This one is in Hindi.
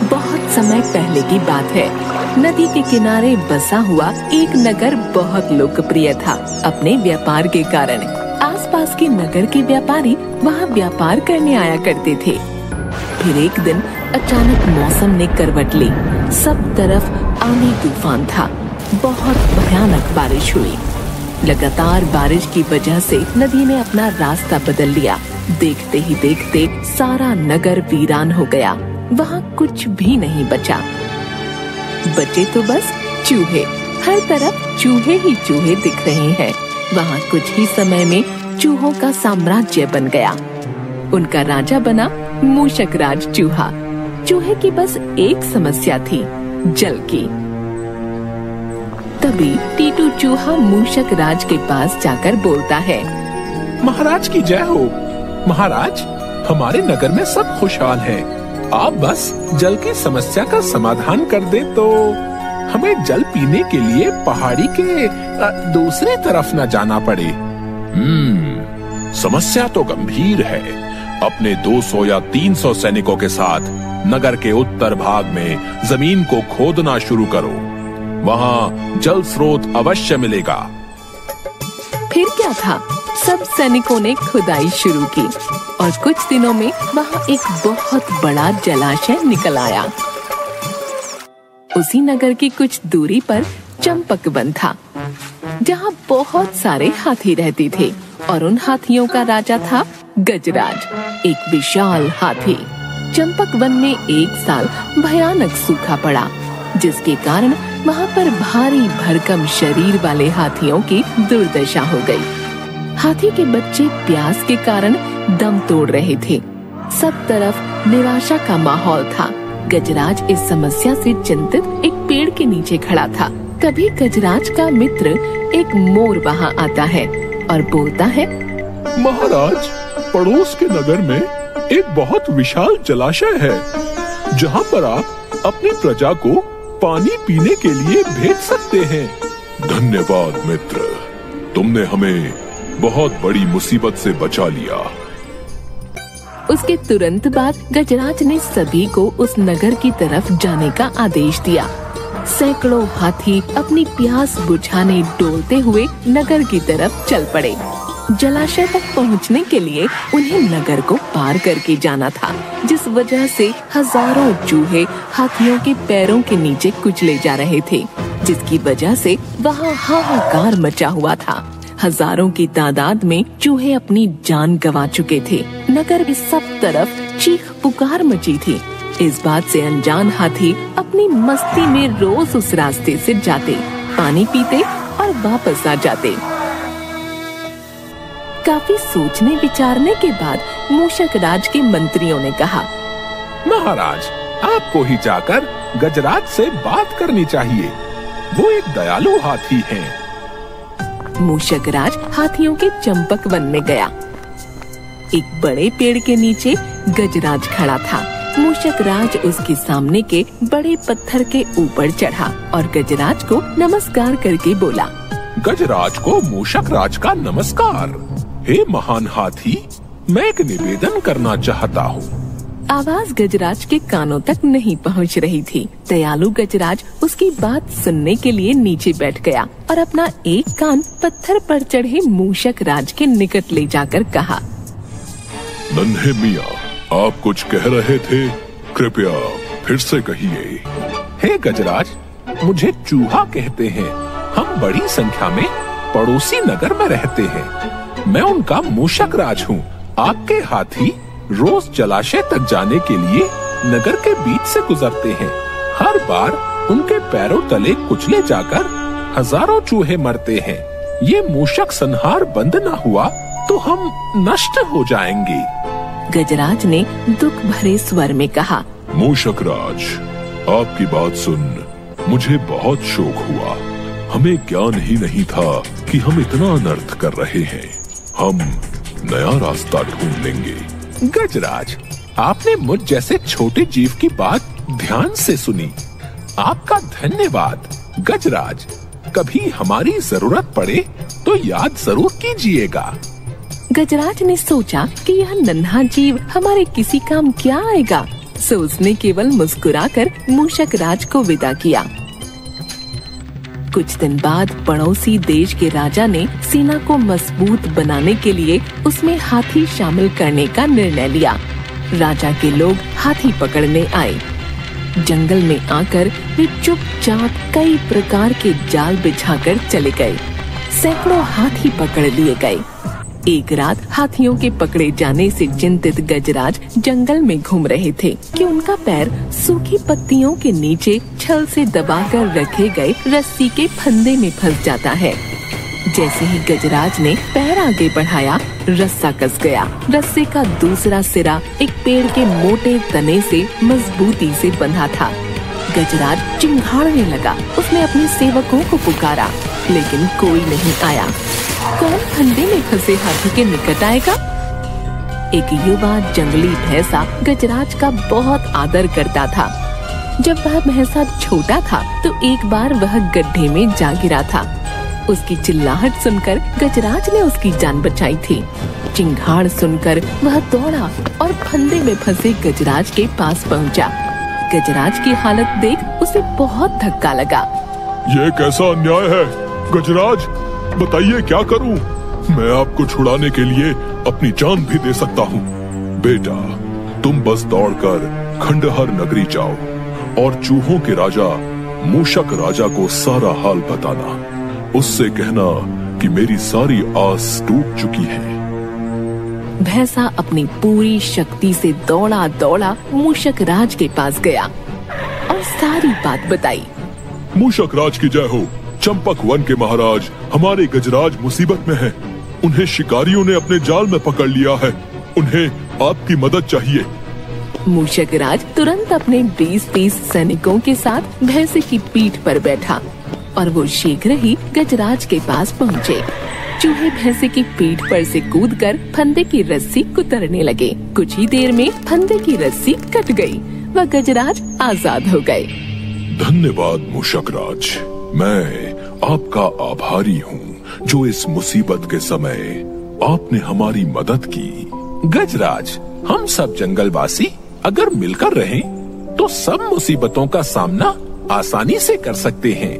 बहुत समय पहले की बात है। नदी के किनारे बसा हुआ एक नगर बहुत लोकप्रिय था अपने व्यापार के कारण। आसपास के नगर के व्यापारी वहाँ व्यापार करने आया करते थे। फिर एक दिन अचानक मौसम ने करवट ली। सब तरफ आंधी तूफान था। बहुत भयानक बारिश हुई। लगातार बारिश की वजह से नदी ने अपना रास्ता बदल लिया। देखते ही देखते सारा नगर वीरान हो गया। वहाँ कुछ भी नहीं बचा। बचे तो बस चूहे। हर तरफ चूहे ही चूहे दिख रहे हैं। वहाँ कुछ ही समय में चूहों का साम्राज्य बन गया। उनका राजा बना मूषक राज चूहा। चूहे की बस एक समस्या थी, जल की। तभी टीटू चूहा मूषक राज के पास जाकर बोलता है, महाराज की जय हो। महाराज, हमारे नगर में सब खुशहाल है। आप बस जल की समस्या का समाधान कर दे तो हमें जल पीने के लिए पहाड़ी के दूसरी तरफ न जाना पड़े। समस्या तो गंभीर है। अपने 200 या 300 सैनिकों के साथ नगर के उत्तर भाग में जमीन को खोदना शुरू करो। वहाँ जल स्रोत अवश्य मिलेगा। फिर क्या था, सब सैनिकों ने खुदाई शुरू की और कुछ दिनों में वहाँ एक बहुत बड़ा जलाशय निकल आया। उसी नगर की कुछ दूरी पर चंपक वन था, जहाँ बहुत सारे हाथी रहते थे और उन हाथियों का राजा था गजराज, एक विशाल हाथी। चंपक वन में एक साल भयानक सूखा पड़ा, जिसके कारण वहाँ पर भारी भरकम शरीर वाले हाथियों की दुर्दशा हो गई। हाथी के बच्चे प्यास के कारण दम तोड़ रहे थे। सब तरफ निराशा का माहौल था। गजराज इस समस्या से चिंतित एक पेड़ के नीचे खड़ा था। तभी गजराज का मित्र एक मोर वहाँ आता है और बोलता है, महाराज, पड़ोस के नगर में एक बहुत विशाल जलाशय है, जहाँ पर आप अपनी प्रजा को पानी पीने के लिए भेज सकते हैं। धन्यवाद मित्र, तुमने हमें बहुत बड़ी मुसीबत से बचा लिया। उसके तुरंत बाद गजराज ने सभी को उस नगर की तरफ जाने का आदेश दिया। सैकड़ों हाथी अपनी प्यास बुझाने डोलते हुए नगर की तरफ चल पड़े। जलाशय तक पहुंचने के लिए उन्हें नगर को पार करके जाना था, जिस वजह से हजारों चूहे हाथियों के पैरों के नीचे कुचले जा रहे थे, जिसकी वजह से वहाँ हाहाकार मचा हुआ था। हजारों की तादाद में चूहे अपनी जान गंवा चुके थे। नगर में सब तरफ चीख पुकार मची थी। इस बात से अनजान हाथी अपनी मस्ती में रोज उस रास्ते से जाते, पानी पीते और वापस आ जाते। काफी सोचने विचारने के बाद मूषक राज के मंत्रियों ने कहा, महाराज, आपको ही जाकर गजराज से बात करनी चाहिए। वो एक दयालु हाथी हैं। मूषक राज हाथियों के चंपक वन में गया। एक बड़े पेड़ के नीचे गजराज खड़ा था। मूषक राज उसके सामने के बड़े पत्थर के ऊपर चढ़ा और गजराज को नमस्कार करके बोला, गजराज को मूषक राज का नमस्कार। हे महान हाथी, मैं एक निवेदन करना चाहता हूँ। आवाज गजराज के कानों तक नहीं पहुंच रही थी। दयालु गजराज उसकी बात सुनने के लिए नीचे बैठ गया और अपना एक कान पत्थर पर चढ़े मूषक राज के निकट ले जाकर कहा, नन्हे मियाँ, आप कुछ कह रहे थे, कृपया फिर से कहिए। हे गजराज, मुझे चूहा कहते हैं। हम बड़ी संख्या में पड़ोसी नगर में रहते हैं। मैं उनका मूषक राज हूँ। आपके हाथी रोज जलाशय तक जाने के लिए नगर के बीच से गुजरते हैं। हर बार उनके पैरों तले कुचले जाकर हजारों चूहे मरते हैं। ये मूषक संहार बंद न हुआ तो हम नष्ट हो जाएंगे। गजराज ने दुख भरे स्वर में कहा, मूषक राज, आपकी बात सुन मुझे बहुत शोक हुआ। हमें ज्ञान ही नहीं था कि हम इतना अनर्थ कर रहे हैं। हम नया रास्ता ढूंढ लेंगे। गजराज, आपने मुझ जैसे छोटे जीव की बात ध्यान से सुनी। आपका धन्यवाद। गजराज, कभी हमारी जरूरत पड़े तो याद जरूर कीजिएगा। गजराज ने सोचा कि यह नन्हा जीव हमारे किसी काम क्या आएगा, सो उसने केवल मुस्कुराकर मूषक राज को विदा किया। कुछ दिन बाद पड़ोसी देश के राजा ने सेना को मजबूत बनाने के लिए उसमें हाथी शामिल करने का निर्णय लिया। राजा के लोग हाथी पकड़ने आए। जंगल में आकर वे चुपचाप कई प्रकार के जाल बिछाकर चले गए। सैकड़ों हाथी पकड़ लिए गए। एक रात हाथियों के पकड़े जाने से चिंतित गजराज जंगल में घूम रहे थे कि उनका पैर सूखी पत्तियों के नीचे छल से दबाकर रखे गए रस्सी के फंदे में फंस जाता है। जैसे ही गजराज ने पैर आगे बढ़ाया, रस्सा कस गया। रस्से का दूसरा सिरा एक पेड़ के मोटे तने से मजबूती से बंधा था। गजराज चिंघाड़ने लगा। उसने अपने सेवकों को पुकारा, लेकिन कोई नहीं आया। कौन फंदे में फंसे हाथी के निकट आएगा? एक युवा जंगली भैंसा गजराज का बहुत आदर करता था। जब वह भैंसा छोटा था तो एक बार वह गड्ढे में जा गिरा था। उसकी चिल्लाहट सुनकर गजराज ने उसकी जान बचाई थी। चिंगाड़ सुनकर वह दौड़ा और फंदे में फंसे गजराज के पास पहुंचा। गजराज की हालत देख उसे बहुत धक्का लगा। ये कैसा अन्याय है? गजराज, बताइए क्या करूं? मैं आपको छुड़ाने के लिए अपनी जान भी दे सकता हूं। बेटा, तुम बस दौड़कर खंडहर नगरी जाओ और चूहों के राजा मूषक राजा को सारा हाल बताना। उससे कहना कि मेरी सारी आस टूट चुकी है। भैंसा अपनी पूरी शक्ति से दौड़ा दौड़ा मूषक राज के पास गया और सारी बात बताई। मूषक राज की जय हो। चंपक वन के महाराज, हमारे गजराज मुसीबत में हैं। उन्हें शिकारियों ने अपने जाल में पकड़ लिया है। उन्हें आपकी मदद चाहिए। मूषक राज तुरंत अपने 20-30 सैनिकों के साथ भैंसे की पीठ पर बैठा और वो शीघ्र ही गजराज के पास पहुँचे। चूहे भैंसे की पीठ पर से कूदकर फंदे की रस्सी कुतरने लगे। कुछ ही देर में फंदे की रस्सी कट गई व गजराज आजाद हो गए। धन्यवाद मूषक राज, मैं आपका आभारी हूँ जो इस मुसीबत के समय आपने हमारी मदद की। गजराज, हम सब जंगलवासी अगर मिलकर रहें तो सब मुसीबतों का सामना आसानी से कर सकते हैं।